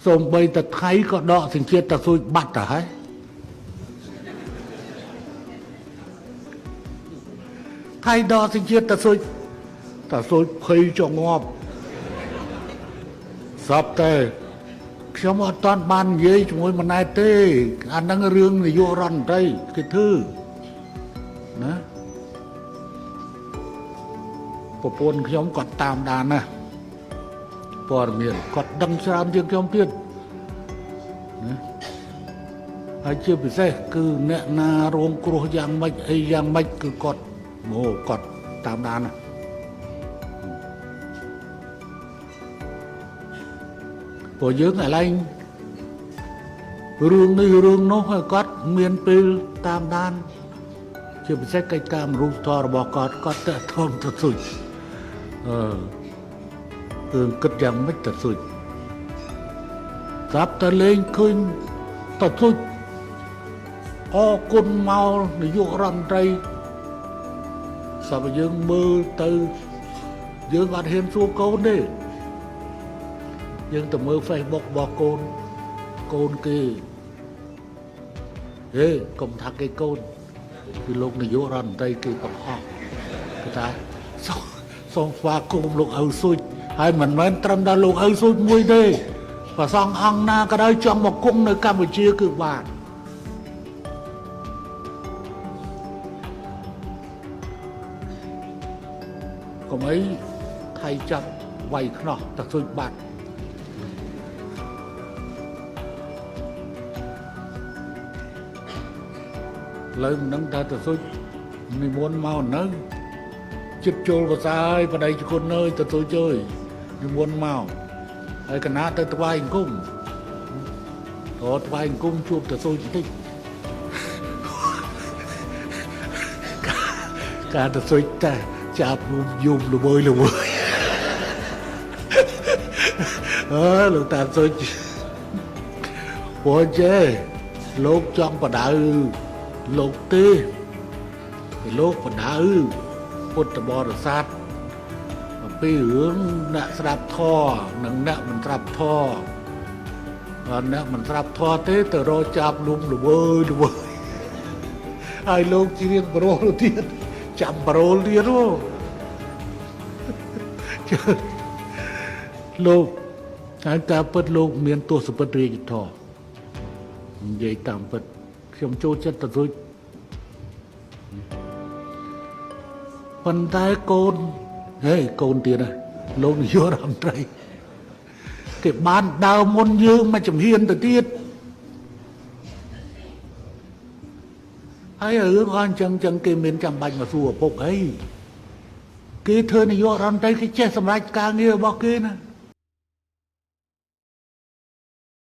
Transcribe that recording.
សូម្បីតែថៃក៏ដកសញ្ជាតិតាស៊ូចបាត់ទៅហើយថៃដកសញ្ជាតិតាស៊ូចភ័យចងប់សពតែខ្ញុំអត់តាន់បាននិយាយជាមួយម៉ណែតទេអាហ្នឹងរឿងនាយករដ្ឋមន្ត្រីគេធ្វើណាប្រពន្ធខ្ញុំគាត់តាមដានណាព័ត៌មានគាត់ដឹងច្រើនជាងខ្ញុំទៀតណាហើយជាពិសេសគឺអ្នកណារងគ្រោះយ៉ាងម៉េចអីយ៉ាងម៉េចគឺគាត់គាត់តាមដានណាព្រោះយើងឯឡែងរឿងនេះរឿងនោះហើយគាត់មានពេលតាមដានជាពិសេសកិច្ចការមនុស្សធម៌របស់គាត់តើធំទៅសុយគឺគិតយ៉ាងម៉េចទៅសុយស្រាប់តែលេងឃើញទៅសុយអរគុណមកនាយករដ្ឋមន្ត្រីស្រាប់តែយើងមើលទៅយើងអត់ហ៊ានសួរកូនទេយើងទៅមើល Facebook របស់កូនគេហេកុំថាគេកូនគឺលោកនាយករដ្ឋមន្ត្រីគេបង្ហោះគេថាសូមស្វាគមន៍លោកឪស៊ូចហើយមិនមែនត្រឹមតែលោកឪស៊ូចមួយទេព្រះសង្ឃអង្គណាក៏ដោយចង់មកគង់នៅកម្ពុជាគឺបានកុំអីថៃចាប់វាយខ្នោះតាស៊ូចបាត់លើនឹងថាទៅសុជនិមន្តមកនៅចិត្តចូលភាសាហើយបដិជគុណអើយទៅសុជអើយនិមន្តមកហើយកណាទៅថ្វាយអង្គមថ្វាយអង្គមជួបទៅសុជបន្តិចការទៅសុជតែចាប់យំល្វើយលោកតាសុជព្រោះចេលោកចង់បដៅលោកទេលោកបដៅពុទ្ធបរិស័ទអំពីរឿងអ្នកស្ដាប់ធម៌និងអ្នកមិនស្ដាប់ធម៌អ្នកមិនស្ដាប់ធម៌ទេទៅរកចាប់លំល្វើយហើយលោកជារៀងប្រុសទៀតចាំប្រូលទៀតលោកហើយការពិតលោកមានទស្សពិតរាជធម៌និយាយតាមពិតខ្ញុំចូលចិត្តទៅរួចប៉ុន្តែកូនទៀតណាលោកនាយករដ្ឋមន្ត្រីគេបានដើរមុនយើងមកជំហានទៅទៀតហើយរឿងអញ្ចឹងគេមានចាំបាច់មកសួរឪពុកអីគេធ្វើនាយករដ្ឋមន្ត្រីគេចេះសម្រេចការងាររបស់គេណា